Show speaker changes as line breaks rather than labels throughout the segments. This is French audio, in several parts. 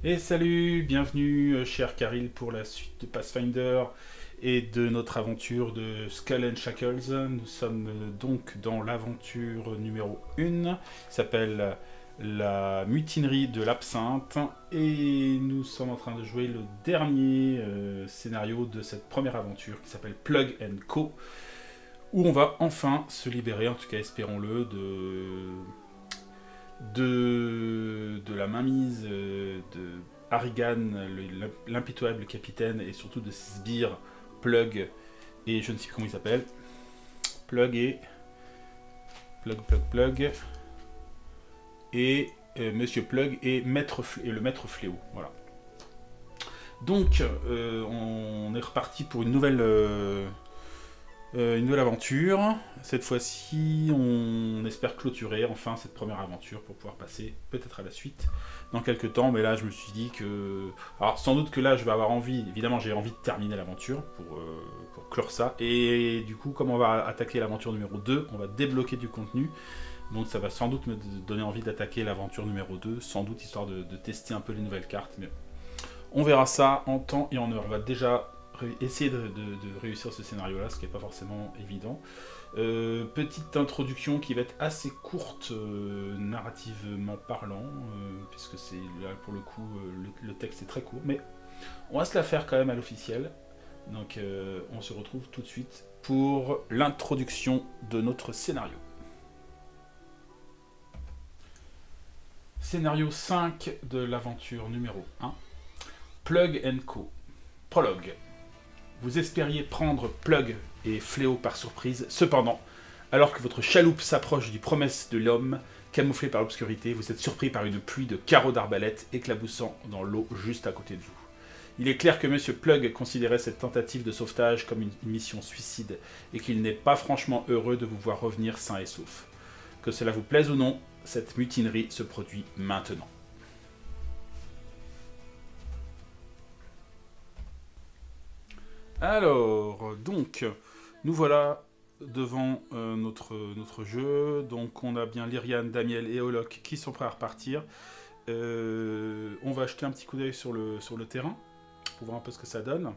Et salut, bienvenue cher Karil pour la suite de Pathfinder et de notre aventure de Skull and Shackles. Nous sommes donc dans l'aventure numéro 1, qui s'appelle la mutinerie de l'absinthe, et nous sommes en train de jouer le dernier scénario de cette première aventure qui s'appelle Plug and Co, où on va enfin se libérer, en tout cas espérons-le, de la mainmise de Harrigan, l'impitoyable capitaine, et surtout de ses sbires Plug et je ne sais plus comment il s'appelle. Plug et. Plug. Et Monsieur Plug et, le Maître Fléau. Voilà. Donc, on est reparti pour une nouvelle aventure. Cette fois-ci, on espère clôturer enfin cette première aventure pour pouvoir passer peut-être à la suite dans quelques temps. Mais là, je me suis dit que... Alors, sans doute que là, je vais avoir envie... Évidemment, j'ai envie de terminer l'aventure pour clore ça. Et du coup, comme on va attaquer l'aventure numéro 2, on va débloquer du contenu. Donc ça va sans doute me donner envie d'attaquer l'aventure numéro 2, sans doute histoire de tester un peu les nouvelles cartes. Mais on verra ça en temps et en heure. On va déjà essayer de réussir ce scénario-là, ce qui n'est pas forcément évident. Petite introduction qui va être assez courte, narrativement parlant, puisque c'est là pour le coup le texte est très court, mais on va se la faire quand même à l'officiel. Donc on se retrouve tout de suite pour l'introduction de notre scénario. Scénario 5 de l'aventure numéro 1, Plug and Co. Prologue. Vous espériez prendre Plug et Fléau par surprise, cependant, alors que votre chaloupe s'approche du promesse de l'homme, camouflé par l'obscurité, vous êtes surpris par une pluie de carreaux d'arbalète éclaboussant dans l'eau juste à côté de vous. Il est clair que Monsieur Plug considérait cette tentative de sauvetage comme une mission suicide, et qu'il n'est pas franchement heureux de vous voir revenir sain et sauf. Que cela vous plaise ou non, cette mutinerie se produit maintenant. Alors, donc, nous voilà devant notre jeu. Donc, on a bien Lyrian, Damiel et Olok qui sont prêts à repartir. On va jeter un petit coup d'œil sur le terrain pour voir un peu ce que ça donne.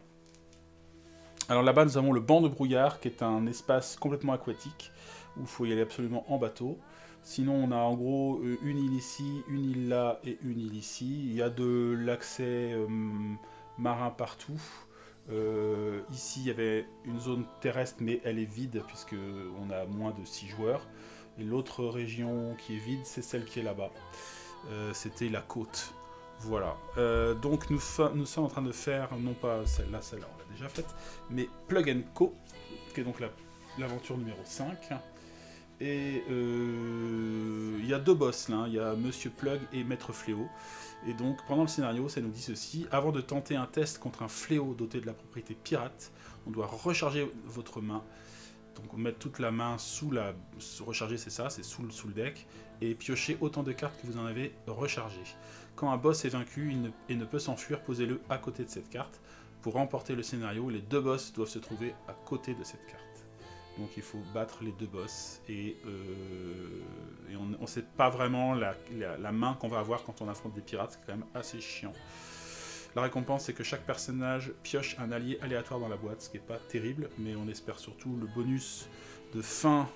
Alors là-bas, nous avons le banc de brouillard qui est un espace complètement aquatique où il faut y aller absolument en bateau. Sinon, on a en gros une île ici, une île là et une île ici. Il y a de l'accès marin partout. Ici, il y avait une zone terrestre, mais elle est vide puisqu'on a moins de 6 joueurs. Et l'autre région qui est vide, c'est celle qui est là-bas. C'était la côte. Voilà. Donc nous sommes en train de faire, non pas celle-là on l'a déjà faite, mais Plug and Co, qui est donc l'aventure numéro 5. Et il y a deux boss là, il y a Monsieur Plug et Maître Fléau. Et donc pendant le scénario, ça nous dit ceci: avant de tenter un test contre un fléau doté de la propriété pirate, on doit recharger votre main. Donc on met toute la main recharger, c'est ça, c'est sous le deck, et piocher autant de cartes que vous en avez rechargées. Quand un boss est vaincu et ne peut s'enfuir, posez-le à côté de cette carte. Pour remporter le scénario, les deux boss doivent se trouver à côté de cette carte. Donc il faut battre les deux boss, et on ne sait pas vraiment la main qu'on va avoir quand on affronte des pirates, c'est quand même assez chiant. La récompense, c'est que chaque personnage pioche un allié aléatoire dans la boîte, ce qui n'est pas terrible, mais on espère surtout le bonus de fin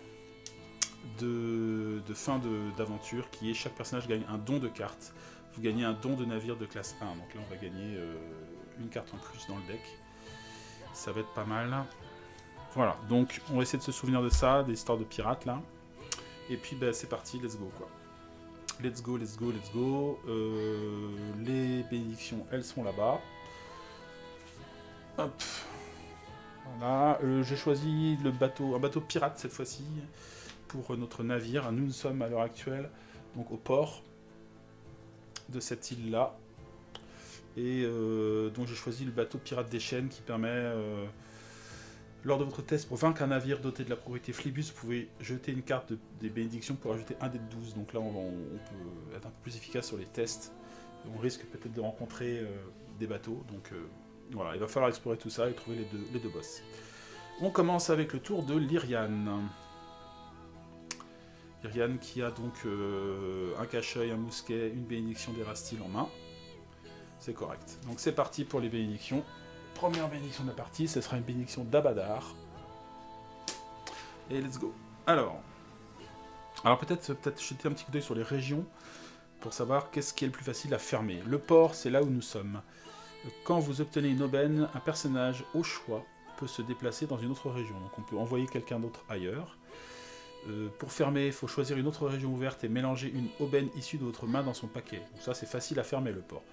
d'aventure, qui est chaque personnage gagne un don de carte. Vous gagnez un don de navire de classe 1, donc là on va gagner une carte en plus dans le deck. Ça va être pas mal. Voilà, donc on va essayer de se souvenir de ça, des histoires de pirates là. Et puis bah, c'est parti, let's go quoi. Let's go. Les bénédictions, elles sont là-bas. Hop. Voilà, j'ai choisi un bateau pirate cette fois-ci, pour notre navire. Nous sommes à l'heure actuelle donc au port de cette île-là. Et donc j'ai choisi le bateau pirate des chênes qui permet... lors de votre test, pour vaincre un navire doté de la propriété Flébus, vous pouvez jeter une carte des bénédictions pour ajouter un dé de 12. Donc là, on peut être un peu plus efficace sur les tests. On risque peut-être de rencontrer des bateaux. Donc voilà, il va falloir explorer tout ça et trouver les deux boss. On commence avec le tour de Lyrian. Lyrian qui a donc un cache-œil, un mousquet, une bénédiction d'Erastil en main. C'est correct. Donc c'est parti pour les bénédictions. Première bénédiction de la partie, ce sera une bénédiction d'Abadar. Et let's go. Alors peut-être jeter un petit coup d'œil sur les régions pour savoir qu'est-ce qui est le plus facile à fermer. Le port, c'est là où nous sommes. Quand vous obtenez une aubaine, un personnage au choix peut se déplacer dans une autre région. Donc on peut envoyer quelqu'un d'autre ailleurs. Pour fermer, il faut choisir une autre région ouverte et mélanger une aubaine issue de votre main dans son paquet. Donc ça, c'est facile à fermer le port.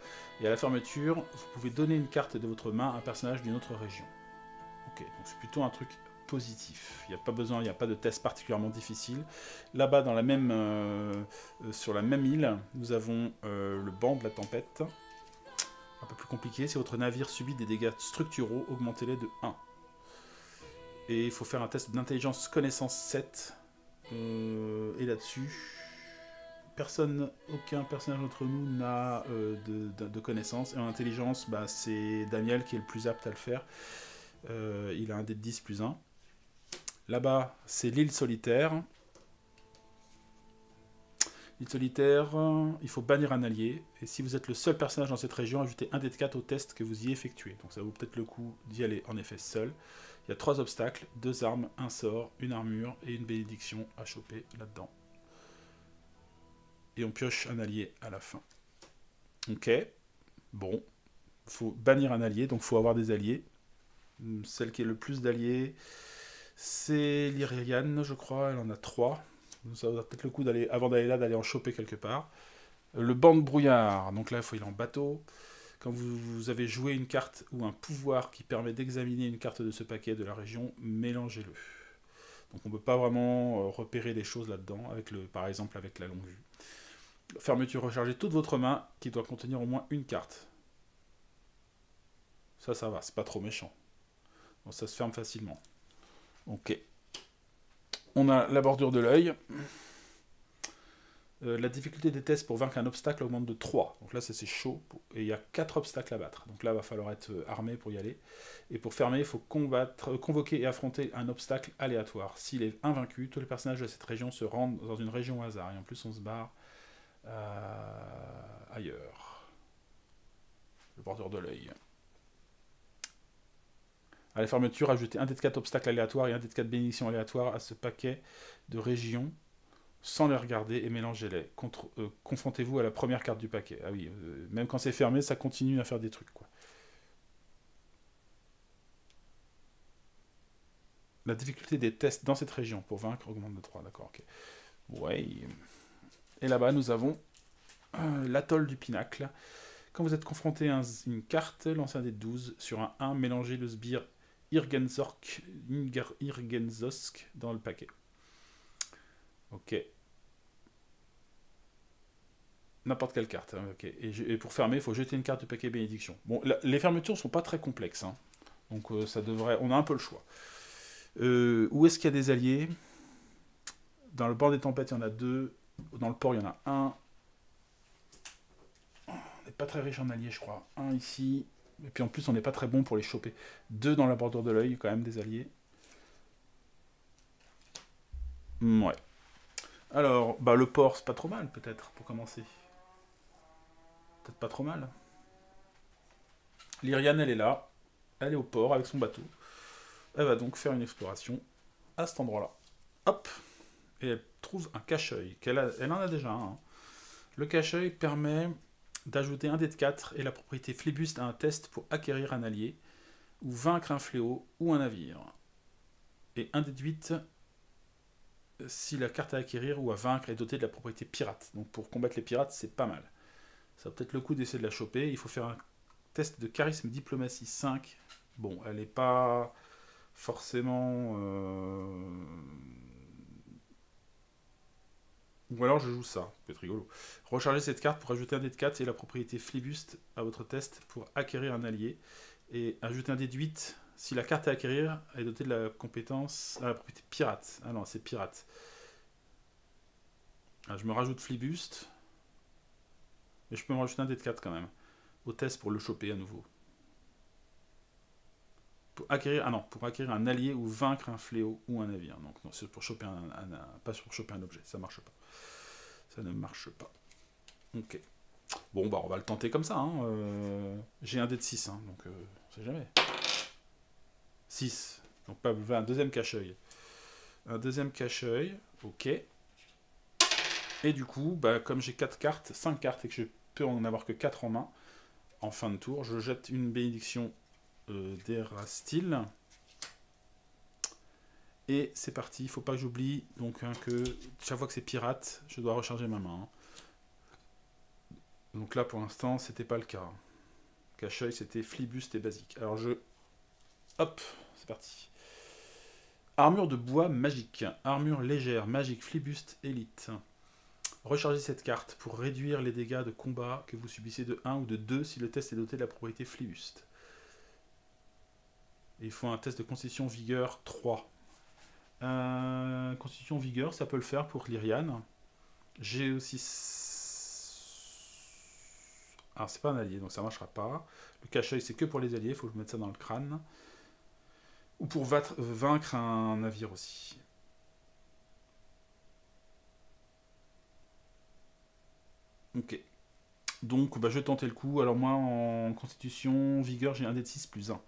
Et à la fermeture, vous pouvez donner une carte de votre main à un personnage d'une autre région. Ok, donc c'est plutôt un truc positif. Il n'y a pas besoin, il n'y a pas de test particulièrement difficile. Là-bas, dans la même, sur la même île, nous avons le banc de la tempête. Un peu plus compliqué, si votre navire subit des dégâts structuraux, augmentez-les de 1. Et il faut faire un test d'intelligence connaissance 7. Et là-dessus, aucun personnage d'entre nous n'a de connaissances. Et en intelligence, bah, c'est Damiel qui est le plus apte à le faire. Il a un dé de 10 plus 1. Là-bas, c'est l'île solitaire. L'île solitaire, il faut bannir un allié. Et si vous êtes le seul personnage dans cette région, ajoutez un dé de 4 au test que vous y effectuez. Donc ça vaut peut-être le coup d'y aller en effet seul. Il y a 3 obstacles, 2 armes, un sort, une armure et une bénédiction à choper là-dedans. Et on pioche un allié à la fin. Ok. Bon. Il faut bannir un allié, donc il faut avoir des alliés. Celle qui est le plus d'alliés, c'est l'Iriane, je crois. Elle en a 3. Donc ça vaut peut-être le coup, avant d'aller là, d'aller en choper quelque part. Le banc de brouillard. Donc là, il faut y aller en bateau. Quand vous avez joué une carte ou un pouvoir qui permet d'examiner une carte de ce paquet de la région, mélangez-le. Donc on ne peut pas vraiment repérer des choses là-dedans, par exemple avec la longue vue. Fermeture, rechargez toute votre main qui doit contenir au moins une carte. Ça va, c'est pas trop méchant. Bon, ça se ferme facilement. Ok. On a la bordure de l'œil. La difficulté des tests pour vaincre un obstacle augmente de 3. Donc là, c'est chaud. Et il y a 4 obstacles à battre. Donc là, il va falloir être armé pour y aller. Et pour fermer, il faut convoquer et affronter un obstacle aléatoire. S'il est invaincu, tous les personnages de cette région se rendent dans une région au hasard. Et en plus, on se barre ailleurs. Le bordure de l'œil. À la fermeture, ajoutez un dé de 4 obstacles aléatoires et un dé de 4 bénédictions aléatoires à ce paquet de régions sans les regarder et mélangez-les. Confrontez-vous à la première carte du paquet. Ah oui, même quand c'est fermé, ça continue à faire des trucs, quoi. La difficulté des tests dans cette région pour vaincre augmente de 3, d'accord, ok. Ouais. Et là-bas, nous avons l'atoll du Pinacle. Quand vous êtes confronté à une carte, lancez un dé de 12 sur un 1, mélangez le sbire Irgenzosk dans le paquet. Ok. N'importe quelle carte. Hein, okay. Et pour fermer, il faut jeter une carte du paquet bénédiction. Bon, les fermetures ne sont pas très complexes. Hein. Donc ça devrait... On a un peu le choix. Où est-ce qu'il y a des alliés? Dans le banc des tempêtes, il y en a 2. Dans le port, il y en a 1. On n'est pas très riche en alliés, je crois. 1 ici. Et puis en plus, on n'est pas très bon pour les choper. 2 dans la bordure de l'œil, quand même, des alliés. Ouais. Alors, bah, le port, c'est pas trop mal, peut-être, pour commencer. Peut-être pas trop mal. Lyriane, elle est là. Elle est au port avec son bateau. Elle va donc faire une exploration à cet endroit-là. Hop. Et elle trouve un cache-œil. Elle en a déjà un. Hein. Le cache-œil permet d'ajouter un dé de 4 et la propriété flibuste à un test pour acquérir un allié, ou vaincre un fléau, ou un navire. Et un dé de 8 si la carte à acquérir ou à vaincre est dotée de la propriété pirate. Donc pour combattre les pirates, c'est pas mal. Ça vaut peut-être le coup d'essayer de la choper. Il faut faire un test de charisme diplomatie 5. Bon, elle n'est pas forcément... Ou alors je joue ça, ça peut être rigolo. Rechargez cette carte pour ajouter un dé de 4 et la propriété flibuste à votre test pour acquérir un allié. Et ajouter un dé de 8 si la carte à acquérir est dotée de la compétence... la propriété pirate. Ah non, c'est pirate. Ah, je me rajoute flibuste. Mais je peux me rajouter un dé de 4 quand même. Au test pour le choper à nouveau. Pour acquérir un allié ou vaincre un fléau ou un navire. Donc non, c'est pour choper pas pour choper un objet, ça marche pas. Ça ne marche pas. Ok. Bon, bah on va le tenter comme ça. Hein. J'ai un dé de 6, hein, donc on sait jamais. 6. Donc pas un deuxième cache-œil. Un deuxième cache-œil, ok. Et du coup, bah, comme j'ai 4 cartes, 5 cartes et que je peux en avoir que 4 en main, en fin de tour, je jette une bénédiction d'Erastil. Et c'est parti, il faut pas que j'oublie donc hein, que chaque fois que c'est pirate, je dois recharger ma main. Hein. Donc là pour l'instant, c'était pas le cas. Cache-œil, c'était flibuste et basique. Alors je... Hop, c'est parti. Armure de bois magique. Armure légère, magique, flibuste, élite. Rechargez cette carte pour réduire les dégâts de combat que vous subissez de 1 ou de 2 si le test est doté de la propriété flibuste. Il faut un test de constitution vigueur 3. Constitution vigueur, ça peut le faire pour Lyrian. J'ai aussi... Alors c'est pas un allié, donc ça marchera pas. Le cache-œil, c'est que pour les alliés, il faut que je mette ça dans le crâne. Ou pour vaincre un navire aussi. Ok. Donc bah, je vais tenter le coup. Alors moi, en constitution vigueur, j'ai un dé de 6 plus 1.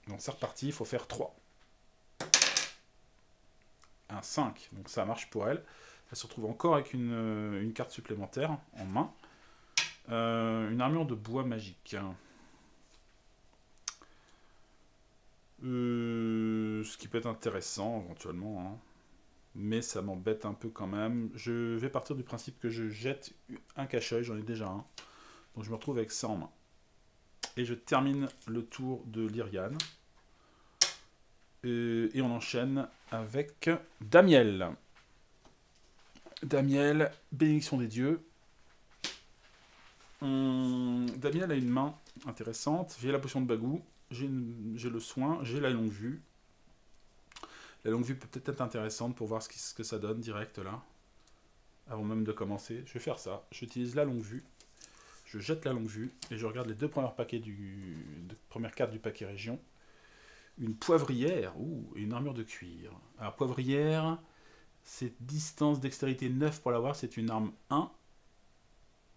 Donc c'est reparti, il faut faire 3. Un 5, donc ça marche pour elle. Elle se retrouve encore avec une carte supplémentaire en main. Une armure de bois magique. Ce qui peut être intéressant éventuellement. Hein. Mais ça m'embête un peu quand même. Je vais partir du principe que je jette un cache-œil, j'en ai déjà un. Donc je me retrouve avec ça en main. Et je termine le tour de Lyrian. Et on enchaîne avec Damiel. Damiel, bénédiction des dieux. Damiel a une main intéressante. J'ai la potion de bagou, j'ai le soin, j'ai la longue vue. La longue vue peut peut-être être intéressante pour voir ce que ça donne direct là. Avant même de commencer. Je vais faire ça. J'utilise la longue vue. Je jette la longue vue et je regarde les deux premières cartes du paquet région. Une poivrière, et une armure de cuir. Alors poivrière, c'est distance dextérité 9 pour l'avoir, c'est une arme 1.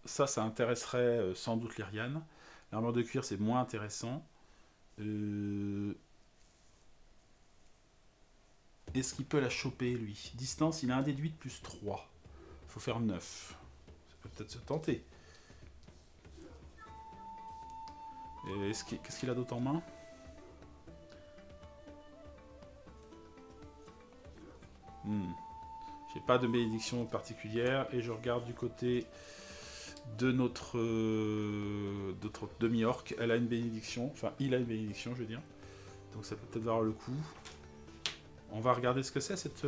Ça intéresserait sans doute Lyrian. L'armure de cuir, c'est moins intéressant. Est-ce qu'il peut la choper, lui? Distance, il a un déduit plus 3. Il faut faire 9. Ça peut peut-être se tenter. Qu'est-ce qu'il a d'autre en main? J'ai pas de bénédiction particulière. Et je regarde du côté de notre demi-orc. Elle a une bénédiction. Enfin, il a une bénédiction, je veux dire. Donc ça peut peut-être valoir le coup. On va regarder ce que c'est, cette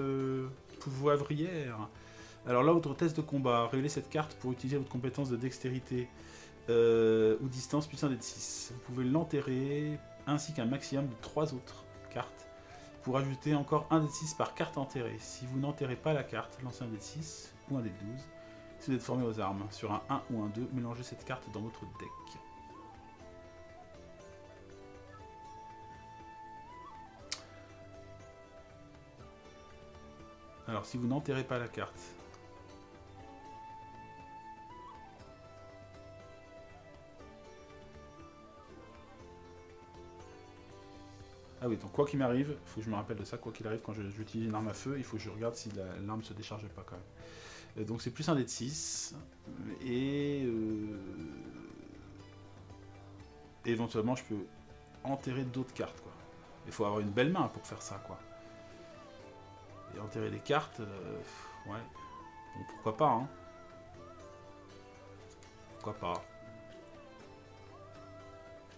poivrière. Alors là, votre test de combat. Révélez cette carte pour utiliser votre compétence de dextérité ou distance plus 1 dé de 6. Vous pouvez l'enterrer, ainsi qu'un maximum de 3 autres cartes, pour ajouter encore 1 dé de 6 par carte enterrée. Si vous n'enterrez pas la carte, lancez un dé de 6 ou un dé de 12. Si vous êtes formé aux armes, sur un 1 ou un 2, mélangez cette carte dans votre deck. Alors, si vous n'enterrez pas la carte... Ah oui, donc quoi qu'il m'arrive, il faut que je me rappelle de ça, quoi qu'il arrive, quand j'utilise une arme à feu, il faut que je regarde si l'arme se décharge pas quand même. Donc c'est plus un dé de 6, et éventuellement je peux enterrer d'autres cartes, quoi. Il faut avoir une belle main pour faire ça, quoi. Et enterrer des cartes, ouais, bon, pourquoi pas, hein. Pourquoi pas.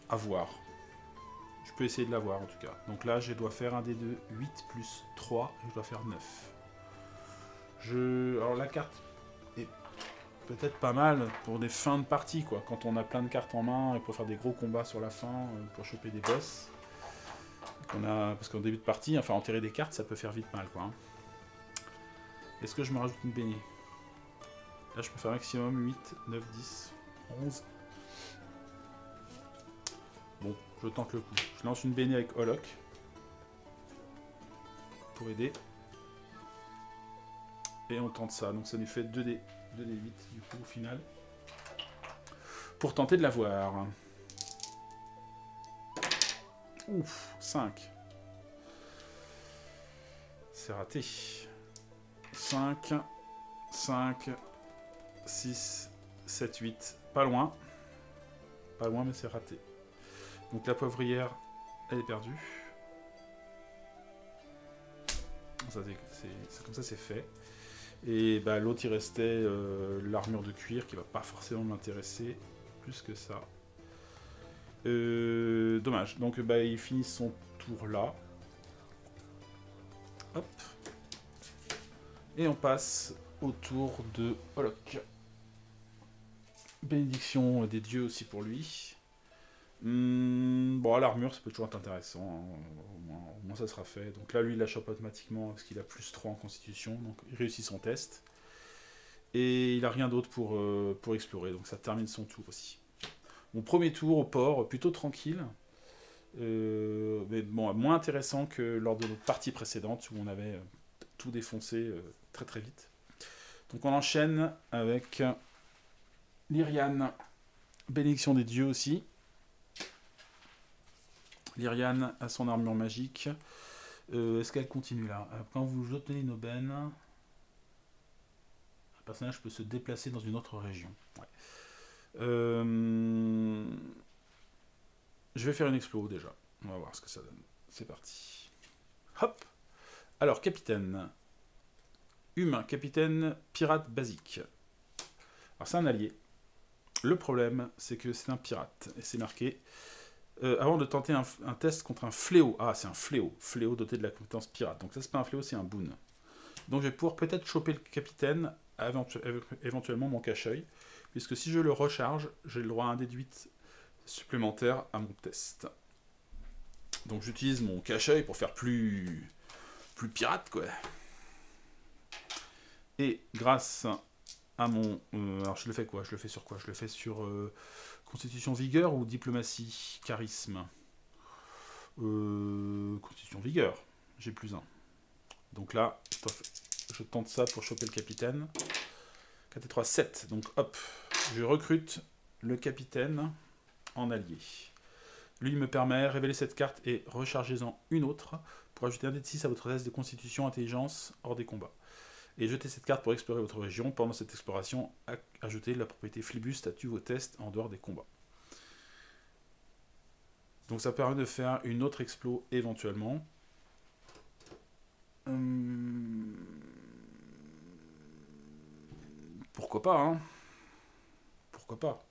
À voir. Je peux essayer de l'avoir en tout cas. Donc là, je dois faire un dé de 8 plus 3 et je dois faire 9. Alors la carte est peut-être pas mal pour des fins de partie, quoi. Quand on a plein de cartes en main et pour faire des gros combats sur la fin, pour choper des boss. Parce qu'en début de partie, enfin enterrer des cartes, ça peut faire vite mal, quoi. Hein. Est-ce que je me rajoute une baignée? Là, je peux faire maximum 8, 9, 10, 11. Bon, je tente le coup. Je lance une baignée avec Olok. Pour aider. Et on tente ça. Donc ça nous fait 2d8 du coup au final. pour tenter de l'avoir. Ouf, 5. C'est raté. 5, 5, 6, 7, 8. Pas loin. Pas loin, mais c'est raté. Donc la poivrière, elle est perdue. C'est comme ça, c'est fait. Et bah, l'autre, il restait l'armure de cuir qui va pas forcément m'intéresser plus que ça. Dommage. Donc bah, il finit son tour là. Hop. Et on passe au tour de Holok. Bénédiction des dieux aussi pour lui. Bon, l'armure, ça peut toujours être intéressant. Hein. Au moins, ça sera fait. Donc là, lui, il la chope automatiquement parce qu'il a plus 3 en constitution. Donc il réussit son test. Et il a rien d'autre pour explorer. Donc ça termine son tour aussi. Mon premier tour au port, plutôt tranquille. Mais bon, moins intéressant que lors de notre partie précédente où on avait tout défoncé très très vite. Donc on enchaîne avec Lyriane, bénédiction des dieux aussi. Lyriane a son armure magique. Est-ce qu'elle continue là? Quand vous obtenez une aubaine, un personnage peut se déplacer dans une autre région. Ouais. Je vais faire une explo déjà. On va voir ce que ça donne. C'est parti. Hop. Alors, capitaine. Humain, capitaine, pirate basique. Alors, c'est un allié. Le problème, c'est que c'est un pirate. Et c'est marqué... avant de tenter un test contre un fléau. Ah, c'est un fléau. Fléau doté de la compétence pirate. Donc ça, c'est pas un fléau, c'est un boon. Donc je vais pouvoir peut-être choper le capitaine, éventuellement mon cache-œil. Puisque si je le recharge, j'ai le droit à un déduit supplémentaire à mon test. Donc j'utilise mon cache-œil pour faire plus pirate, quoi. Et grâce à mon... alors je le fais quoi? Je le fais sur quoi? Je le fais sur constitution vigueur ou diplomatie charisme? Constitution vigueur. J'ai plus 1. Donc là, je tente ça pour choper le capitaine. 4 et 3, 7. Donc hop, je recrute le capitaine en allié. Lui me permet de révéler cette carte et rechargez-en une autre pour ajouter un dé de 6 à votre test de constitution intelligence hors des combats. Et jetez cette carte pour explorer votre région. Pendant cette exploration, ajoutez la propriété Flibus à tous vos tests en dehors des combats. Donc ça permet de faire une autre explo éventuellement. Pourquoi pas, hein? Pourquoi pas?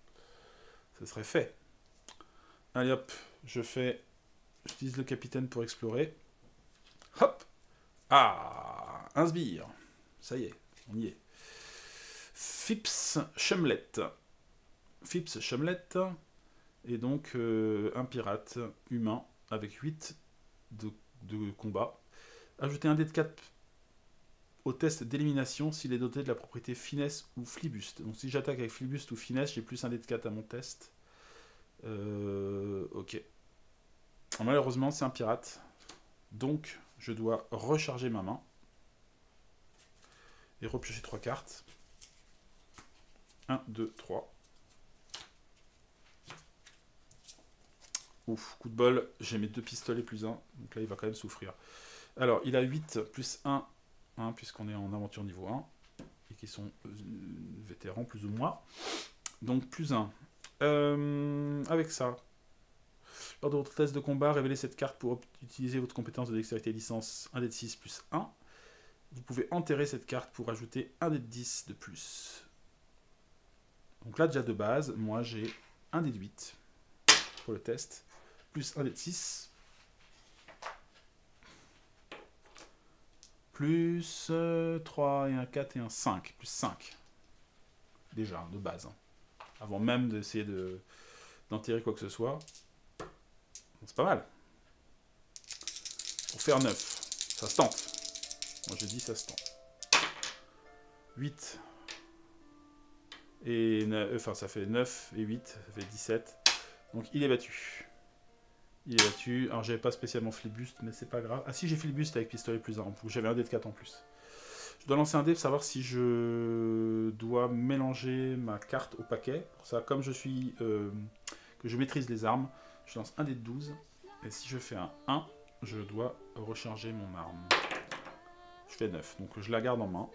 Ça serait fait. Allez hop, j'utilise le capitaine pour explorer. Hop! Ah! Un sbire. Ça y est, on y est. Phips Chumlet. Phips Chumlet est donc un pirate humain avec 8 de combat. Ajoutez un dé de 4 au test d'élimination s'il est doté de la propriété finesse ou flibuste. Donc si j'attaque avec flibuste ou finesse, j'ai plus un dé de 4 à mon test. Ok. Malheureusement, c'est un pirate. Donc, je dois recharger ma main. Et repiocher 3 cartes. 1, 2, 3. Ouf, coup de bol. J'ai mes 2 pistolets plus 1. Donc là, il va quand même souffrir. Alors, il a 8 plus 1, hein, puisqu'on est en aventure niveau 1. Et qui sont vétérans plus ou moins. Donc, plus 1. Avec ça, lors de votre test de combat, révélez cette carte pour utiliser votre compétence de dextérité licence 1 dé de 6 plus 1. Vous pouvez enterrer cette carte pour ajouter 1 dé de 10 de plus. Donc là, déjà de base, moi j'ai 1 dé de 8 pour le test, plus 1 dé de 6, plus 3 et un 4 et un 5, plus 5. Déjà, de base. Hein. Avant même d'essayer d'enterrer quoi que ce soit. C'est pas mal. Pour faire 9, ça se tente. Moi j'ai dit ça se tente. 8 et 9, enfin ça fait 9 et 8, ça fait 17. Donc il est battu. Il est battu. Alors j'avais pas spécialement flibuste, mais c'est pas grave. Ah si, j'ai flibuste avec pistolet plus 1, j'avais un dé de 4 en plus. Je dois lancer un dé pour savoir si je dois mélanger ma carte au paquet. Pour ça, comme je suis que je maîtrise les armes, je lance un dé de 12. Et si je fais un 1, je dois recharger mon arme. Je fais 9, donc je la garde en main.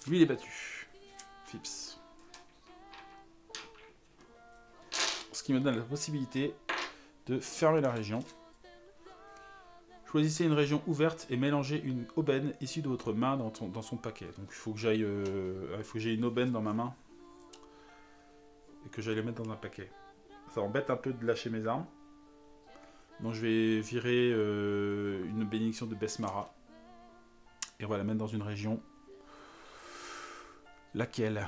Lui, il est battu. Fips. Ce qui me donne la possibilité de fermer la région. Choisissez une région ouverte et mélangez une aubaine issue de votre main dans son paquet. Donc il faut que j'aille, il faut que j'ai une aubaine dans ma main et que j'aille la mettre dans un paquet. Ça embête un peu de lâcher mes armes. Donc je vais virer une bénédiction de Besmara et on va la mettre dans une région. Laquelle?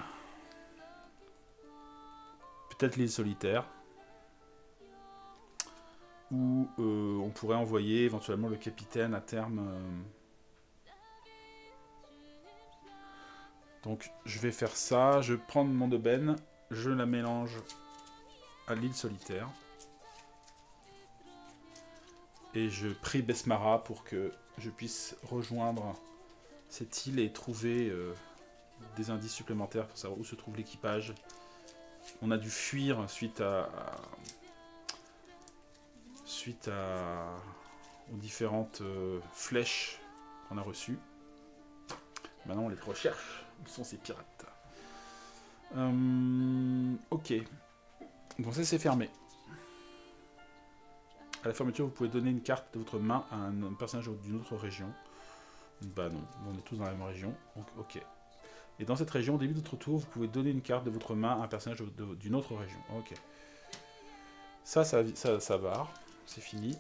Peut-être l'île solitaire. Où on pourrait envoyer éventuellement le capitaine à terme. Donc je vais faire ça, je vais prendre mon aubaine, je la mélange à l'île solitaire. Et je prie Besmara pour que je puisse rejoindre cette île et trouver des indices supplémentaires pour savoir où se trouve l'équipage. On a dû fuir suite aux différentes flèches qu'on a reçues. Maintenant, on les recherche. Où sont ces pirates? Ok. Donc ça, c'est fermé. À la fermeture, vous pouvez donner une carte de votre main à un personnage d'une autre région. Bah non, on est tous dans la même région. Donc, ok. Et dans cette région, au début de votre tour, vous pouvez donner une carte de votre main à un personnage d'une autre région. Ok. Ça barre. C'est fini.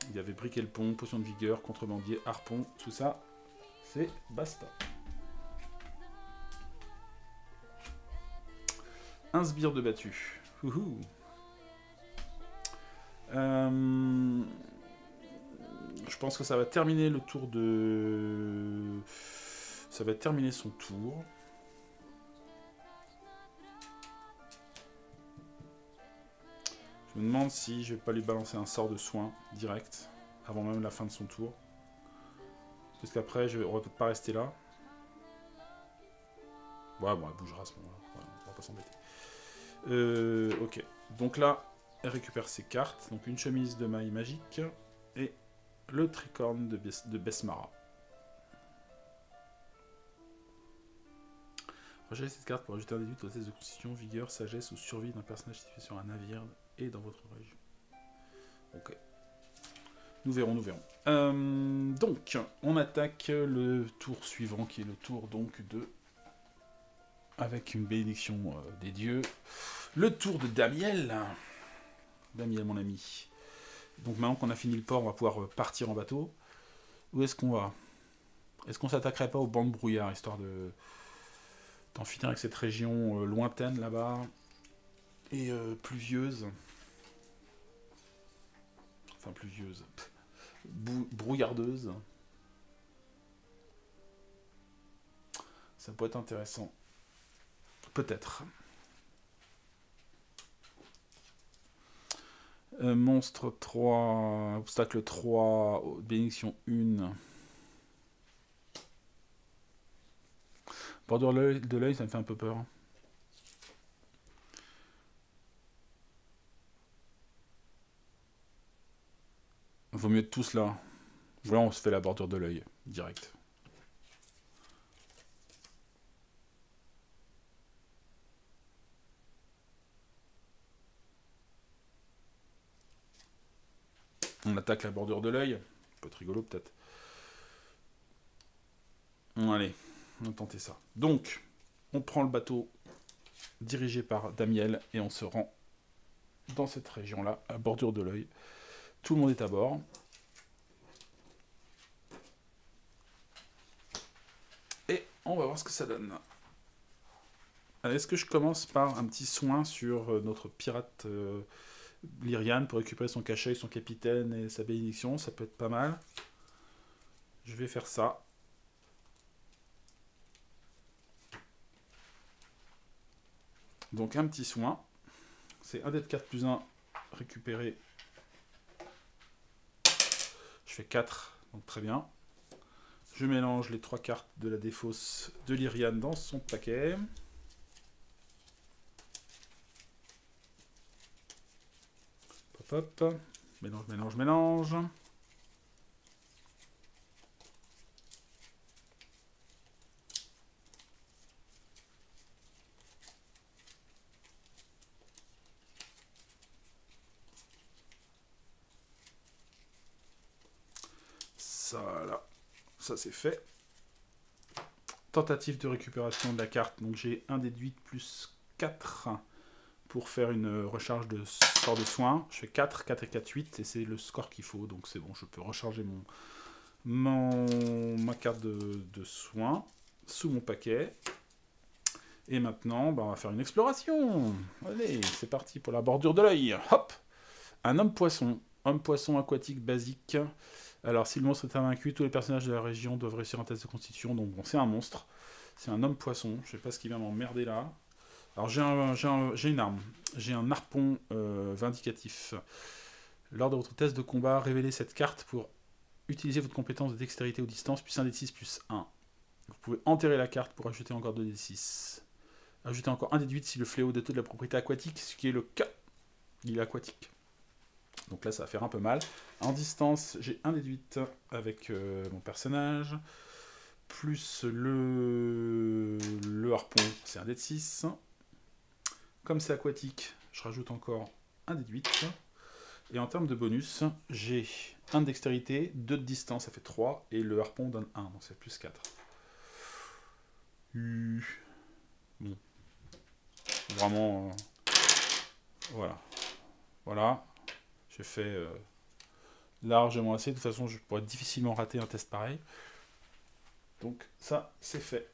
Il y avait briquet le pont, potion de vigueur, contrebandier, harpon, tout ça. C'est basta. Un sbire de battu. Ouhou. Je pense que ça va terminer le tour de... Ça va terminer son tour. Je me demande si je vais pas lui balancer un sort de soin direct, avant même la fin de son tour. Parce qu'après, on va peut-être pas rester là. Ouais, bon, elle bougera à ce moment-là. Ouais, on va pas s'embêter. Ok. Donc là, elle récupère ses cartes. Donc une chemise de maille magique et le tricorne de Besmara. Recherchez cette carte pour ajouter un déduit aux tests de constitution, vigueur, sagesse ou survie d'un personnage situé sur un navire et dans votre région. Ok. Nous verrons, nous verrons. Donc, on attaque le tour suivant, qui est le tour donc de... Avec une bénédiction des dieux. Le tour de Damiel. Damiel, mon ami. Donc maintenant qu'on a fini le port, on va pouvoir partir en bateau. Où est-ce qu'on va? Est-ce qu'on s'attaquerait pas au banc de brouillard, histoire d'en finir avec cette région lointaine là-bas et pluvieuse. Enfin pluvieuse. Brouillardeuse. Ça peut être intéressant. Peut-être. Monstre 3, obstacle 3, bénédiction 1. Bordure de l'œil, ça me fait un peu peur. Vaut mieux être tous là. Voilà, on se fait la bordure de l'œil, direct. On attaque la bordure de l'œil. Peut être rigolo, peut-être. Bon, allez, on va tenter ça. Donc, on prend le bateau dirigé par Damiel et on se rend dans cette région-là, à bordure de l'œil. Tout le monde est à bord. Et on va voir ce que ça donne. Est-ce que je commence par un petit soin sur notre pirate Lyrian pour récupérer son cachet, son capitaine et sa bénédiction? Ça peut être pas mal. Je vais faire ça. Donc un petit soin. C'est un dé de 4 plus 1 récupéré. Je fais 4, donc très bien. Je mélange les 3 cartes de la défausse de Lyrian dans son paquet. Hop, hop. Mélange, mélange, mélange. Voilà, ça c'est fait. Tentative de récupération de la carte, donc j'ai un déduit plus 4 pour faire une recharge de sort de soin. Je fais 4, 4 et 4, 8, et c'est le score qu'il faut, donc c'est bon, je peux recharger ma carte de soin sous mon paquet. Et maintenant, bah, on va faire une exploration. Allez, c'est parti pour la bordure de l'œil. Hop! Un homme-poisson. Homme-poisson aquatique basique. Alors, si le monstre est invaincu, tous les personnages de la région doivent réussir un test de constitution. Donc, bon, c'est un monstre. C'est un homme-poisson. Je sais pas ce qui vient m'emmerder là. Alors, j'ai une arme. J'ai un harpon vindicatif. Lors de votre test de combat, révélez cette carte pour utiliser votre compétence de dextérité ou distance, plus 1d6 plus 1. Vous pouvez enterrer la carte pour ajouter encore 2d6. Ajoutez encore un déduit si le fléau de taux de la propriété aquatique, ce qui est le cas. Il est aquatique. Donc là, ça va faire un peu mal. En distance, j'ai un déduit avec mon personnage. Plus le harpon, c'est un dé de 6. Comme c'est aquatique, je rajoute encore un déduit. Et en termes de bonus, j'ai un de dextérité, 2 de distance, ça fait 3. Et le harpon donne 1, donc c'est plus 4. Bon. Vraiment, voilà. Voilà. J'ai fait largement assez. De toute façon, je pourrais difficilement rater un test pareil. Donc, ça, c'est fait.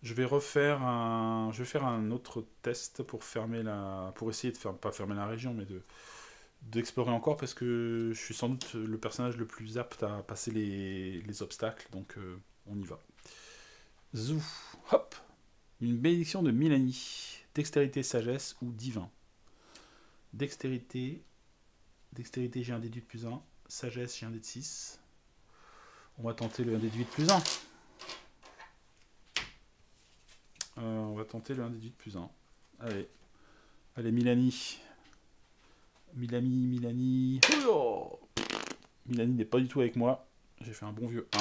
Je vais faire un autre test pour fermer pour essayer de pas fermer la région, mais d'explorer encore, parce que je suis sans doute le personnage le plus apte à passer les obstacles, donc on y va. Zou, hop, une bénédiction de Milani, dextérité, sagesse ou divin. Dextérité, j'ai un déduit de plus 1, sagesse, j'ai un dé de 6. On va tenter le 1 déduit de plus 1. On va tenter le 1 déduit de plus 1. Allez, allez Milani. Milani. Oh, Milani n'est pas du tout avec moi. J'ai fait un bon vieux 1.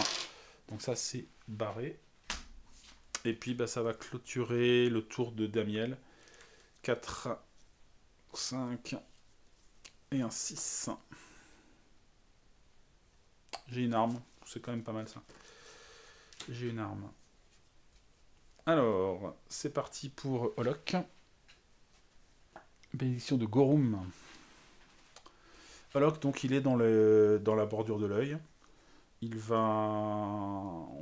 Donc ça, c'est barré. Et puis, bah, ça va clôturer le tour de Damiel. 4, 5 et un 6. J'ai une arme. C'est quand même pas mal, ça. J'ai une arme. Alors, c'est parti pour Olok. Bénédiction de Gorum. Olok, donc, il est dans la bordure de l'œil. On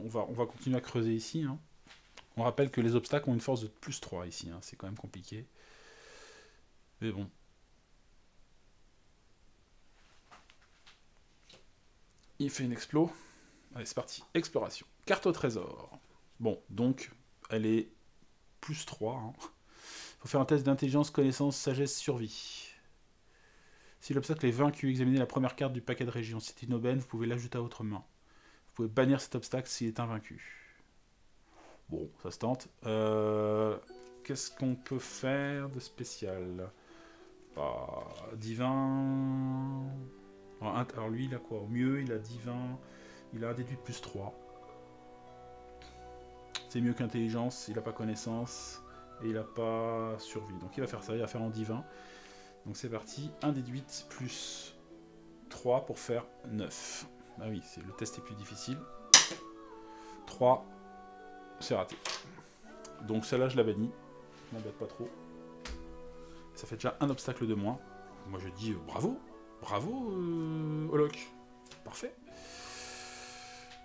va continuer à creuser ici. Hein. On rappelle que les obstacles ont une force de plus 3 ici. Hein. C'est quand même compliqué. Mais bon. Il fait une explo. Allez, c'est parti. Exploration. Carte au trésor. Bon, donc, elle est plus 3. Hein. Faut faire un test d'intelligence, connaissance, sagesse, survie. Si l'obstacle est vaincu, examinez la première carte du paquet de région. Si c'est une aubaine, vous pouvez l'ajouter à votre main. Vous pouvez bannir cet obstacle s'il est invaincu. Bon, ça se tente. Qu'est-ce qu'on peut faire de spécial? Divin... Alors lui, il a quoi? Au mieux, il a divin... Il a un déduit de plus 3. C'est mieux qu'intelligence, il n'a pas connaissance, et il n'a pas survie. Donc il va faire ça, il va faire en divin. Donc c'est parti, un déduit plus 3 pour faire 9. Ah oui, le test est plus difficile. 3, c'est raté. Donc celle-là, je la bannis. Je m'embête pas trop. Ça fait déjà un obstacle de moins. Moi je dis bravo. Bravo, Olok. Parfait.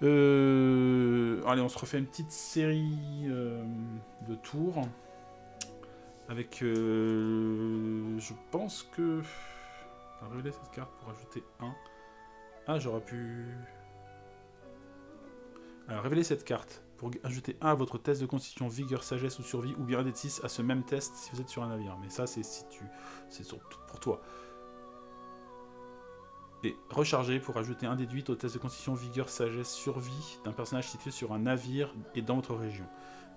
Allez, on se refait une petite série de tours. Avec, je pense que... On va révéler cette carte pour ajouter 1. Ah, j'aurais pu... Alors, révéler cette carte pour ajouter 1 à votre test de constitution, vigueur, sagesse ou survie, ou bien un des 6 à ce même test si vous êtes sur un navire. Mais ça, c'est si tu... c'est pour toi. Et recharger pour ajouter un déduit au test de constitution, vigueur, sagesse, survie d'un personnage situé sur un navire et dans votre région.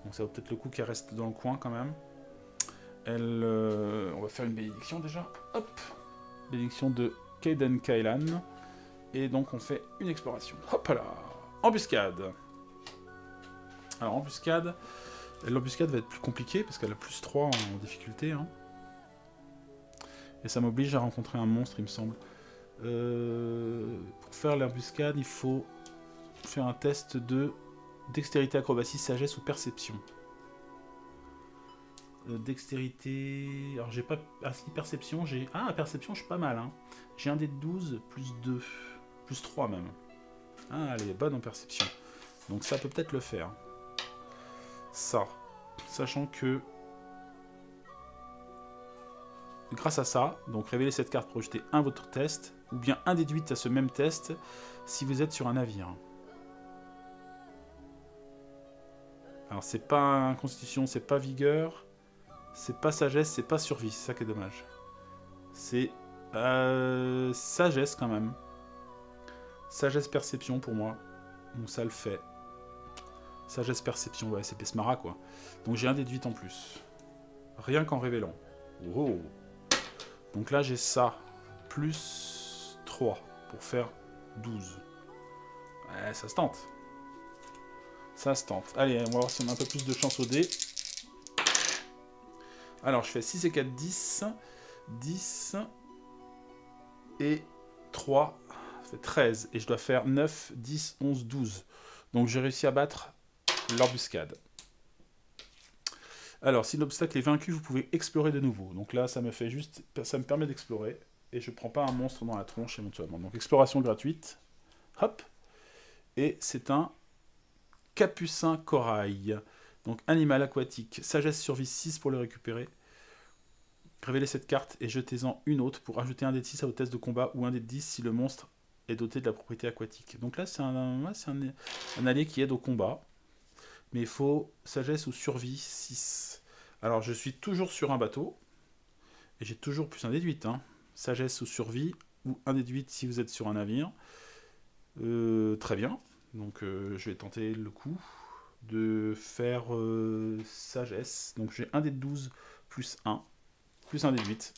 Donc ça vaut peut-être le coup qu'elle reste dans le coin quand même. On va faire une bénédiction déjà. Hop, bénédiction de Kaiden Kailan. Et donc on fait une exploration. Hop là, embuscade. Alors embuscade, l'embuscade va être plus compliquée parce qu'elle a plus 3 en difficulté. Hein. Et ça m'oblige à rencontrer un monstre, il me semble. Pour faire l'embuscade, il faut faire un test de dextérité, acrobatie, sagesse ou perception. Dextérité... Alors j'ai pas... Ah si, perception, j'ai... Ah, perception, je suis pas mal. Hein. J'ai un dé de 12 plus 2. Plus 3 même. Ah, elle est bonne en perception. Donc ça peut peut-être le faire. Ça. Sachant que... Grâce à ça, donc révélez cette carte pour rejeter un votre test, ou bien un déduit à ce même test si vous êtes sur un navire. Alors c'est pas constitution, c'est pas vigueur, c'est pas sagesse, c'est pas survie, c'est ça qui est dommage. C'est sagesse quand même. Sagesse perception pour moi. Bon ça le fait. Sagesse perception, ouais c'est Pesmara quoi. Donc j'ai un déduit en plus. Rien qu'en révélant. Oh. Donc là j'ai ça. Plus 3 pour faire 12. Ouais ça se tente. Ça se tente. Allez, on va voir si on a un peu plus de chance au dé. Alors, je fais 6 et 4, 10. 10. Et 3. Ça fait 13. Et je dois faire 9, 10, 11, 12. Donc, j'ai réussi à battre l'embuscade. Alors, si l'obstacle est vaincu, vous pouvez explorer de nouveau. Donc là, ça me fait juste... ça me permet d'explorer. Et je ne prends pas un monstre dans la tronche éventuellement. Donc, exploration gratuite. Hop. Et c'est un... Capucin corail. Donc animal aquatique. Sagesse survie 6 pour le récupérer. Révélez cette carte et jetez-en une autre pour ajouter un dé de 6 à votre test de combat ou un dé de 10 si le monstre est doté de la propriété aquatique. Donc là, c'est un allié qui aide au combat. Mais il faut sagesse ou survie 6. Alors je suis toujours sur un bateau. Et j'ai toujours plus un dé de 8. Hein. Sagesse ou survie ou un dé de 8 si vous êtes sur un navire. Très bien. Donc je vais tenter le coup de faire sagesse. Donc j'ai un dé de 12 plus 1, plus un dé de 8.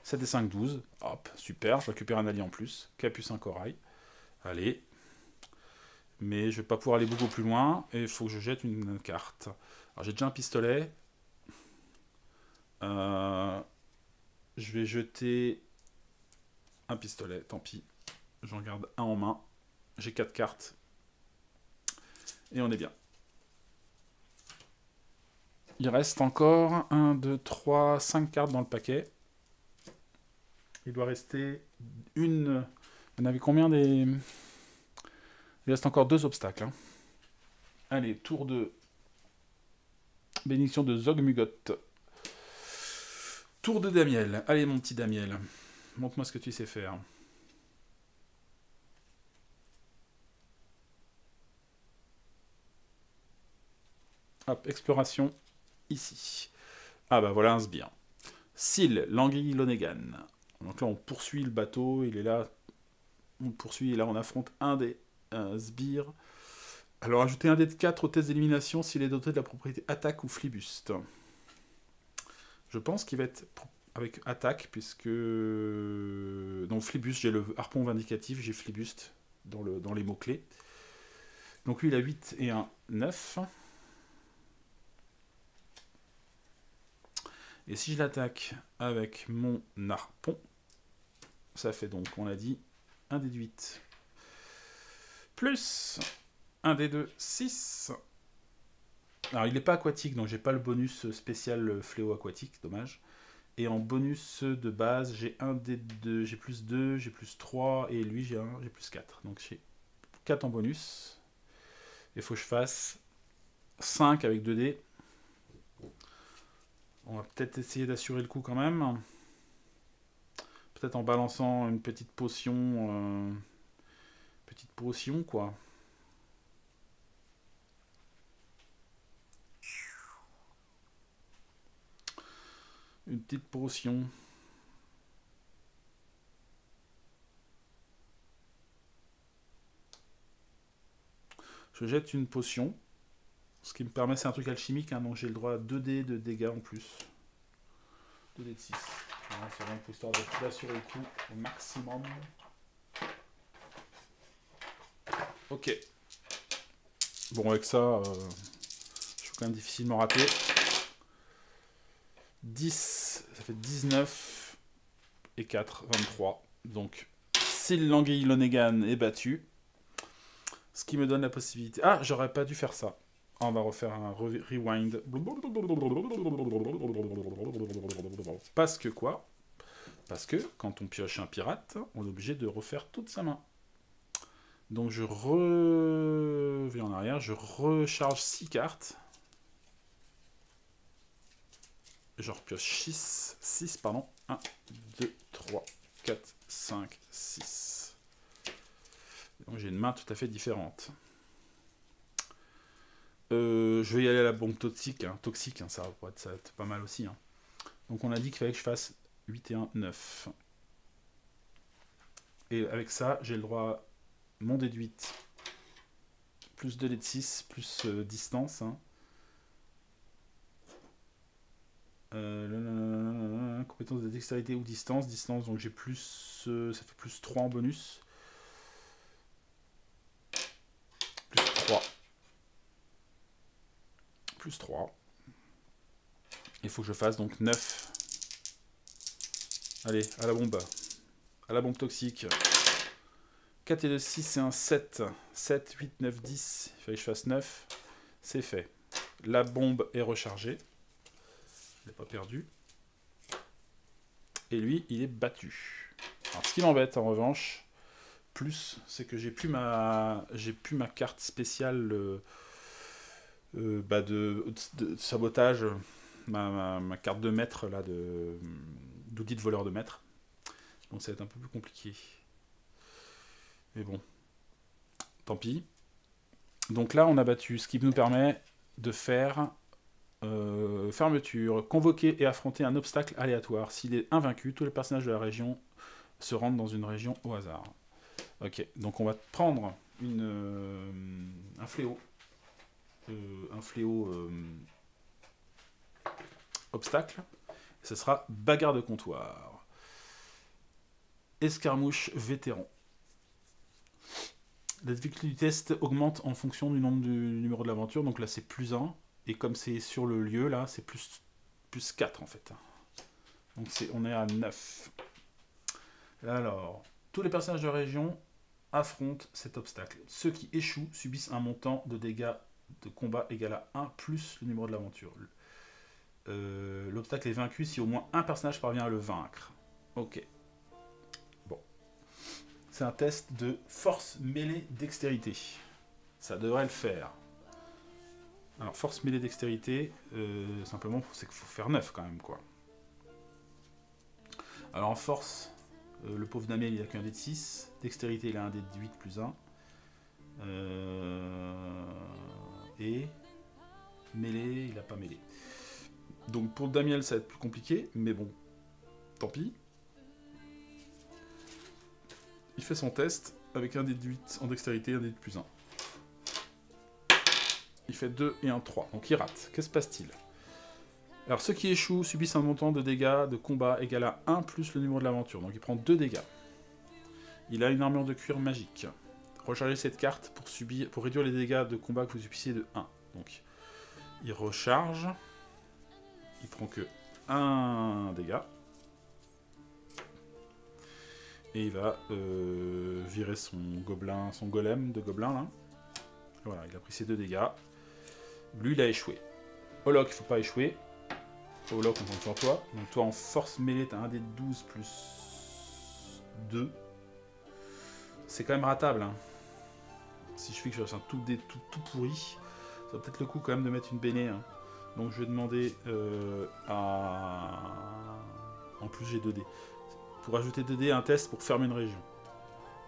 7 et 5, 12. Hop, super, je récupère un allié en plus. Capucin corail. Allez. Mais je vais pas pouvoir aller beaucoup plus loin. Et il faut que je jette une carte. Alors j'ai déjà un pistolet. Je vais jeter un pistolet, tant pis. J'en garde un en main. J'ai 4 cartes. Et on est bien. Il reste encore 1, 2, 3, 5 cartes dans le paquet. Il doit rester une... On avait combien des... Il reste encore 2 obstacles. Hein. Allez, tour de... Bénédiction de Zogmugot. Tour de Damiel. Allez, mon petit Damiel. Montre-moi ce que tu sais faire. Hop, exploration, ici. Ah bah voilà un sbire. Syl, l'anguille Lonegan. Donc là on poursuit le bateau, il est là, on le poursuit, et là on affronte un des sbires. Alors ajoutez un dé de 4 au test d'élimination s'il est doté de la propriété attaque ou flibuste. Je pense qu'il va être avec attaque, puisque... Donc flibuste, j'ai le harpon vindicatif, j'ai flibuste dans les mots-clés. Donc lui il a 8 et un 9. Et si je l'attaque avec mon harpon, ça fait donc, on l'a dit, un dé de 8. Plus un dé de 6. Alors, il n'est pas aquatique, donc j'ai pas le bonus spécial fléau aquatique, dommage. Et en bonus de base, j'ai un dé de... J'ai plus 2, j'ai plus 3, et lui, j'ai plus 4. Donc j'ai 4 en bonus. Il faut que je fasse 5 avec 2 dés. On va peut-être essayer d'assurer le coup quand même. Peut-être en balançant une petite potion. Petite potion, quoi. Une petite potion. Je jette une potion. Ce qui me permet, c'est un truc alchimique, hein, donc j'ai le droit à 2 dés de dégâts en plus. 2 dés de 6. C'est vraiment pour histoire d'assurer le coup au maximum. Ok. Bon, avec ça, je suis quand même difficilement raté. 10, ça fait 19 et 4, 23. Donc, Syl Languille Lonegan est battu. Ce qui me donne la possibilité... Ah, j'aurais pas dû faire ça. Ah, on va refaire un rewind. Parce que quoi? Parce que quand on pioche un pirate, on est obligé de refaire toute sa main. Donc je reviens en arrière, je recharge 6 cartes. Je repioche 6, pardon. 1, 2, 3, 4, 5, 6. Donc j'ai une main tout à fait différente. Je vais y aller à la bombe toxique, hein. Toxique, hein, ça va être pas mal aussi. Hein. Donc on a dit qu'il fallait que je fasse 8 et 1, 9. Et avec ça, j'ai le droit à mon déduite. Plus 2 dés de 6, plus distance. Hein. Compétence de dextérité ou distance. Distance, donc j'ai plus... ça fait plus 3 en bonus. Plus 3. Plus 3. Il faut que je fasse donc 9. Allez, à la bombe. À la bombe toxique. 4 et 2, 6, c'est un 7. 7, 8, 9, 10. Il fallait que je fasse 9. C'est fait. La bombe est rechargée. Je l'ai pas perdu. Et lui, il est battu. Alors, ce qui m'embête, en revanche, plus, c'est que j'ai plus ma carte spéciale de sabotage, ma carte de maître, là, d'outil de voleur de maître. Donc ça va être un peu plus compliqué. Mais bon, tant pis. Donc là, on a battu, ce qui nous permet de faire fermeture, convoquer et affronter un obstacle aléatoire. S'il est invaincu, tous les personnages de la région se rendent dans une région au hasard. Ok, donc on va prendre un fléau. Un fléau obstacle. Et ce sera bagarre de comptoir. Escarmouche vétéran. La difficulté du test augmente en fonction du nombre du numéro de l'aventure. Donc là, c'est plus 1. Et comme c'est sur le lieu, là, c'est plus 4, en fait. Donc on est à 9. Alors, tous les personnages de la région affrontent cet obstacle. Ceux qui échouent subissent un montant de dégâts de combat égal à 1 plus le numéro de l'aventure. L'obstacle est vaincu si au moins un personnage parvient à le vaincre. Ok. C'est un test de force mêlée dextérité. Ça devrait le faire. Alors, force mêlée dextérité, simplement, c'est qu'il faut faire 9 quand même, quoi. Alors, en force, le pauvre Damel, il a qu'un dé de 6. Dextérité, il a un dé de 8 plus 1. Et mêlée, il n'a pas mêlée. Donc, pour Damiel, ça va être plus compliqué, mais bon, tant pis. Il fait son test avec un dé de 8 en dextérité et un dé de plus 1. Il fait 2 et un 3, donc il rate. Que se passe-t-il? Alors ceux qui échouent subissent un montant de dégâts de combat égal à 1 plus le numéro de l'aventure, donc il prend 2 dégâts. Il a une armure de cuir magique. Rechargez cette carte pour réduire les dégâts de combat que vous subissez de 1. Donc il recharge, il prend que 1 dégât. Et il va virer son golem de gobelin là. Voilà, il a pris ses 2 dégâts. Lui, il a échoué. Olok, il ne faut pas échouer. Olok, on compte sur toi. Donc toi, en force mêlée, tu as un dé de 12 plus 2. C'est quand même ratable. Hein. Si je fais que je fasse un tout pourri, ça vaut peut-être le coup quand même de mettre une béné. Hein. Donc je vais demander à... En plus, j'ai 2 dés. Pour ajouter 2 dés à un test pour fermer une région.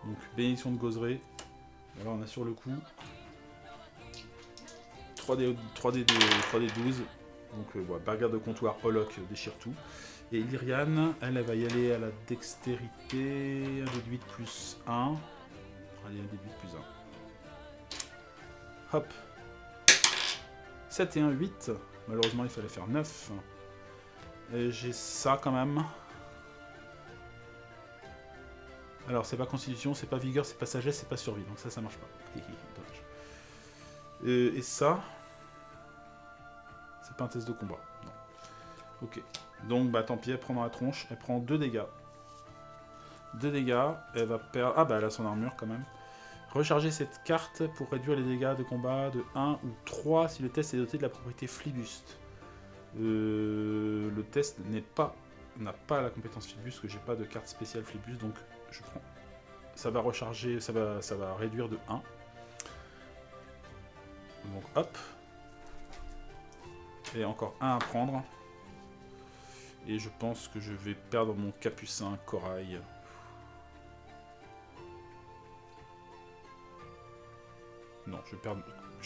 Donc, bénédiction de Gozeré. Voilà, on a sur le coup 3D 12. Donc voilà, bagarre de comptoir, Holoc déchire tout. Et Lyriane, elle va y aller à la dextérité, un déduit plus 1. Allez, un déduit plus 1. Hop. 7 et 1, 8. Malheureusement, il fallait faire 9. Et j'ai ça quand même. Alors, c'est pas constitution, c'est pas vigueur, c'est pas sagesse, c'est pas survie. Donc ça marche pas. Et ça, c'est pas un test de combat. Non. Ok. Donc, bah tant pis, elle prend dans la tronche. Elle prend 2 dégâts. 2 dégâts. Elle va perdre... Ah bah, elle a son armure quand même. Recharger cette carte pour réduire les dégâts de combat de 1 ou 3 si le test est doté de la propriété Flibuste. Le test n'a pas la compétence Flibuste, que j'ai pas de carte spéciale Flibuste, donc je prends. Ça va recharger, ça va réduire de 1. Donc hop. Et encore 1 à prendre. Et je pense que je vais perdre mon capucin corail. Non, je vais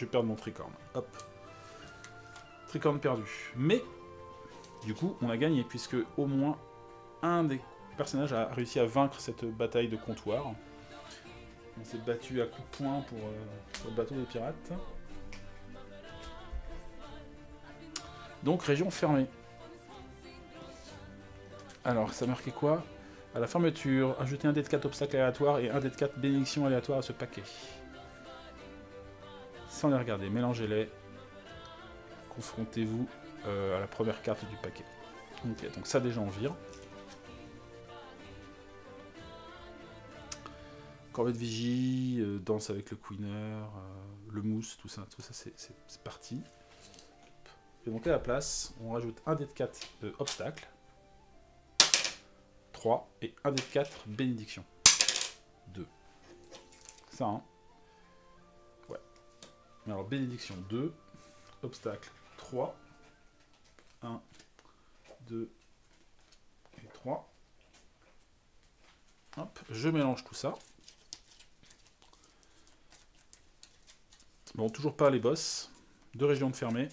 perdre mon tricorne. Hop. Tricorne perdu. Mais, du coup, on a gagné, puisque au moins un des personnages a réussi à vaincre cette bataille de comptoir. On s'est battu à coups de poing pour le bateau des pirates. Donc, région fermée. Alors, ça marquait quoi? À la fermeture, ajoutez un dé de 4 obstacles aléatoires et un dé de 4 bénédictions aléatoires à ce paquet. Sans les regarder, mélangez-les. Confrontez-vous à la première carte du paquet. Ok, donc ça déjà on vire. Corvette vigie, danse avec le queener, le mousse, tout ça c'est parti. Et donc à la place, on rajoute un dé de 4 obstacles. 3 et un dé de 4 bénédiction. 2. Ça, hein. Ouais. Alors, bénédiction 2. Obstacle 3. 1, 2 et 3. Hop, je mélange tout ça. Bon, toujours pas les boss. 2 régions de fermées.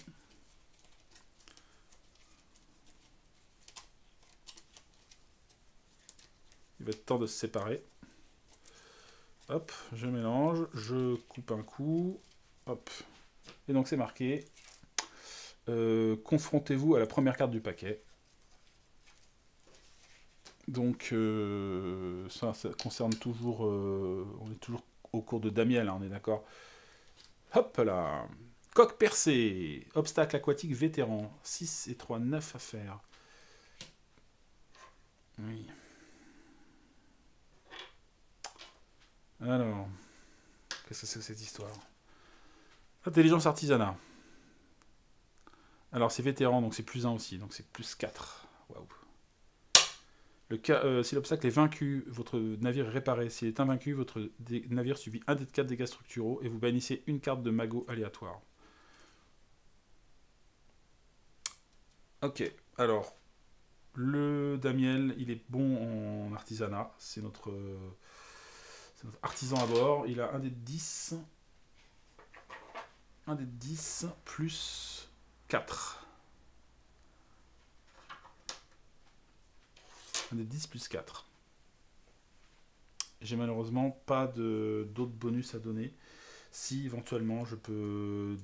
Il va être temps de se séparer. Hop, je mélange, je coupe un coup. Hop. Et donc c'est marqué. Confrontez-vous à la première carte du paquet. Donc ça concerne toujours... on est toujours au cours de Damiel, hein, on est d'accord. Hop là. Coque percée. Obstacle aquatique vétéran. 6 et 3, 9 à faire. Oui. Alors, qu'est-ce que c'est que cette histoire? Intelligence artisanat. Alors c'est vétéran, donc c'est plus 1 aussi, donc c'est plus 4. Waouh. Si l'obstacle est vaincu, votre navire est réparé. S'il est invaincu, votre navire subit 1 dé de 4 dégâts structuraux et vous bannissez une carte de magot aléatoire. Ok, alors, le Damiel, il est bon en artisanat. C'est notre artisan à bord. Il a un dé de 10. Un dé de 10 plus 4. Un dé de 10 plus 4. J'ai malheureusement pas d'autres bonus à donner. Si éventuellement je peux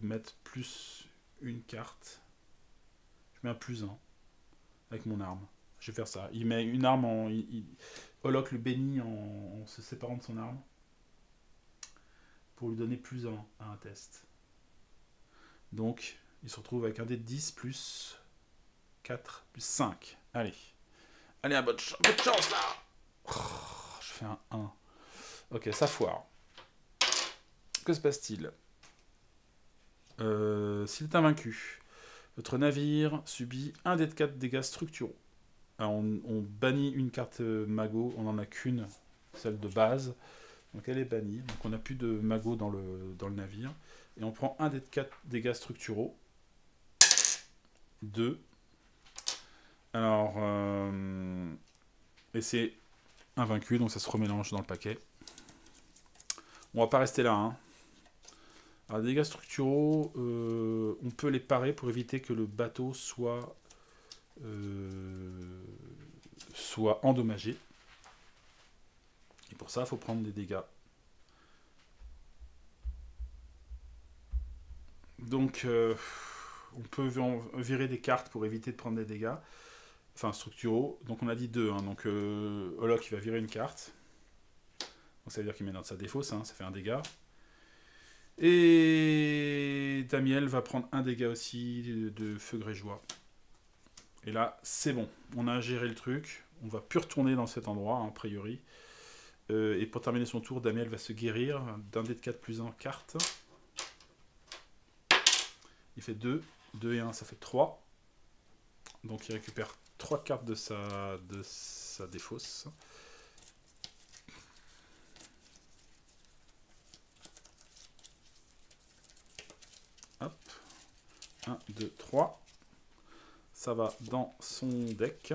mettre plus une carte. Je mets un plus 1 avec mon arme. Je vais faire ça. Il met une arme en... Holoc le bénit en se séparant de son arme. Pour lui donner plus 1 à un test. Donc, il se retrouve avec un dé de 10 plus 4 plus 5. Allez. Allez, un bonne chance là. Je fais un 1. Ok, ça foire. Que se passe-t-il? S'il est invaincu, votre navire subit 1 dé de 4 dégâts structuraux. Alors, on bannit une carte magot, on n'en a qu'une, celle de base. Donc elle est bannie, donc on n'a plus de magot dans le navire. Et on prend 1 dé de 4 dégâts structuraux. 2. Alors, et c'est invaincu, donc ça se remélange dans le paquet. On va pas rester là, hein. Alors, des dégâts structuraux, on peut les parer pour éviter que le bateau soit endommagé. Et pour ça, il faut prendre des dégâts. Donc, on peut virer des cartes pour éviter de prendre des dégâts. Enfin, structuraux. Donc, on a dit 2. Hein. Donc, Olok, il va virer une carte. Donc, ça veut dire qu'il met dans sa défausse. Hein. Ça fait un dégât. Et Damiel va prendre un dégât aussi de feu grégeois. Et là, c'est bon. On a géré le truc. On va plus retourner dans cet endroit, hein, a priori. Et pour terminer son tour, Damiel va se guérir d'un dé de 4 plus 1 carte. Il fait 2. 2 et 1, ça fait 3. Donc il récupère 3 cartes de sa défausse. Hop. 1, 2, 3. Ça va dans son deck.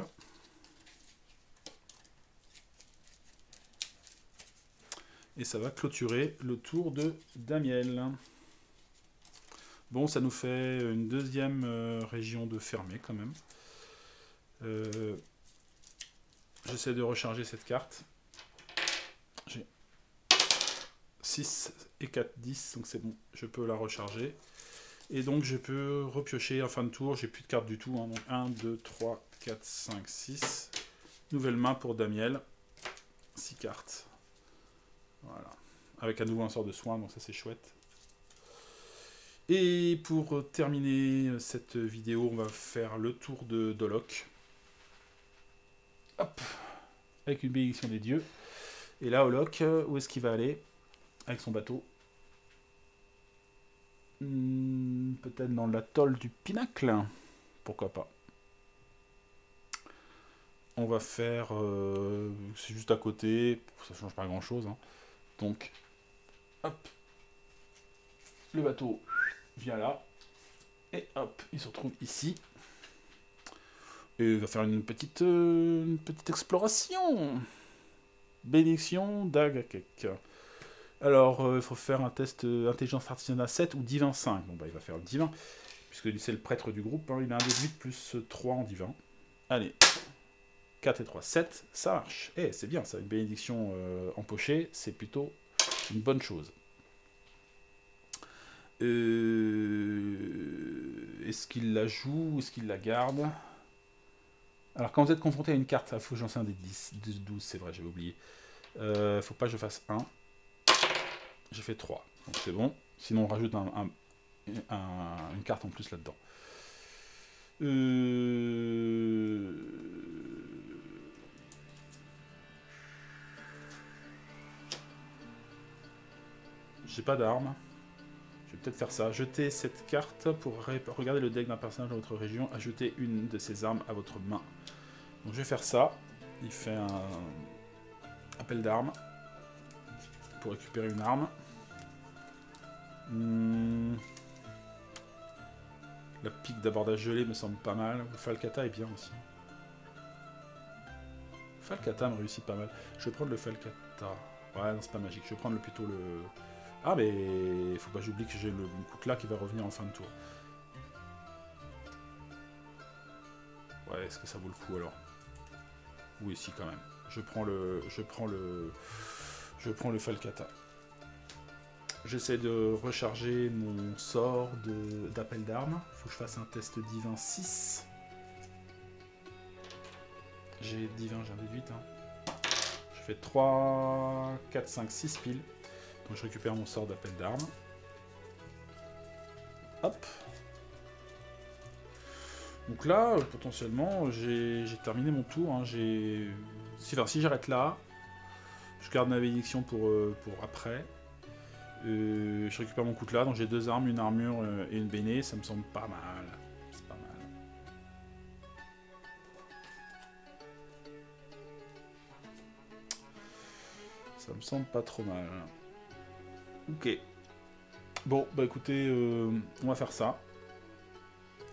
Et ça va clôturer le tour de Damiel. Bon, ça nous fait une deuxième région de fermée quand même. J'essaie de recharger cette carte. J'ai 6 et 4, 10, donc c'est bon, je peux la recharger. Et donc je peux repiocher en fin de tour, j'ai plus de cartes du tout. Hein, donc 1, 2, 3, 4, 5, 6. Nouvelle main pour Damiel. 6 cartes. Voilà. Avec à nouveau un sort de soin, donc ça c'est chouette. Et pour terminer cette vidéo, on va faire le tour de Olok. Hop. Avec une bénédiction des dieux. Et là, Olok, où est-ce qu'il va aller? Avec son bateau. Peut-être dans l'atoll du Pinacle. Pourquoi pas. On va faire... c'est juste à côté. Ça change pas grand-chose. Hein. Donc, hop. Le bateau vient là. Et hop, il se retrouve ici. Et il va faire une petite exploration. Bénédiction d'Agakek. Alors, il faut faire un test intelligence artisanale 7 ou divin 5. Bon, bah, il va faire le divin, puisque c'est le prêtre du groupe. Hein. Il a un de 8 plus 3 en divin. Allez, 4 et 3, 7, ça marche. Eh, c'est bien, ça, une bénédiction empochée, c'est plutôt une bonne chose. Est-ce qu'il la joue? Est-ce qu'il la garde? Alors, quand vous êtes confronté à une carte, il faut que j'en sais un des 10, 12, c'est vrai, j'avais oublié. Faut pas que je fasse 1. J'ai fait 3, donc c'est bon. Sinon, on rajoute une carte en plus là-dedans. J'ai pas d'armes. Je vais peut-être faire ça. Jeter cette carte pour regarder le deck d'un personnage dans votre région. Ajouter une de ses armes à votre main. Donc je vais faire ça. Il fait un appel d'armes pour récupérer une arme. La pique d'abordage gelé me semble pas mal. Le Falcata est bien aussi. Falcata me réussit pas mal. Je vais prendre le Falcata. Ouais, non, c'est pas magique. Je vais prendre plutôt le... Ah, mais faut pas que j'oublie que j'ai le Koutla qui va revenir en fin de tour. Ouais, est-ce que ça vaut le coup alors? Oui, si, quand même. Je prends le Falcata. J'essaie de recharger mon sort d'appel d'armes. Faut que je fasse un test divin 6. J'ai divin, j'ai un déduit. Hein. Je fais 3, 4, 5, 6 piles. Donc je récupère mon sort d'appel d'armes. Hop. Donc là, potentiellement, j'ai terminé mon tour. Hein. Si j'arrête là, je garde ma bénédiction pour après. Je récupère mon Koutla, donc j'ai 2 armes, une armure et une béné, ça me semble pas mal. C'est pas mal. Ça me semble pas trop mal. Ok. Bon, bah écoutez, on va faire ça.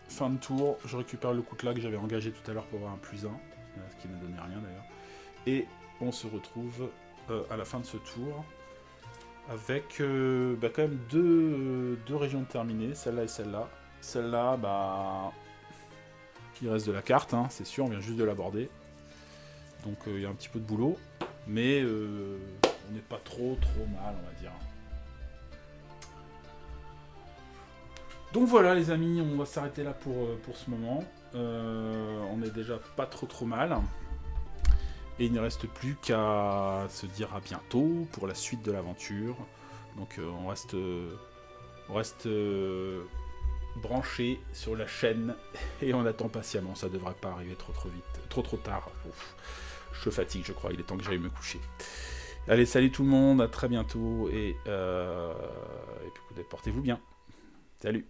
Fin de tour, je récupère le Koutla que j'avais engagé tout à l'heure pour avoir un plus 1, ce qui ne donnait rien d'ailleurs. Et on se retrouve à la fin de ce tour. avec quand même deux régions terminées, celle-là et celle-là. Celle-là, bah, il reste de la carte, hein, c'est sûr, on vient juste de l'aborder. Donc il y a un petit peu de boulot, mais on n'est pas trop mal, on va dire. Donc voilà les amis, on va s'arrêter là pour ce moment. On est déjà pas trop mal. Et il ne reste plus qu'à se dire à bientôt pour la suite de l'aventure. Donc on reste branché sur la chaîne et on attend patiemment. Ça devrait pas arriver trop vite, trop tard. Ouf. Je fatigue, je crois. Il est temps que j'aille me coucher. Allez, salut tout le monde, à très bientôt et puis portez-vous bien. Salut.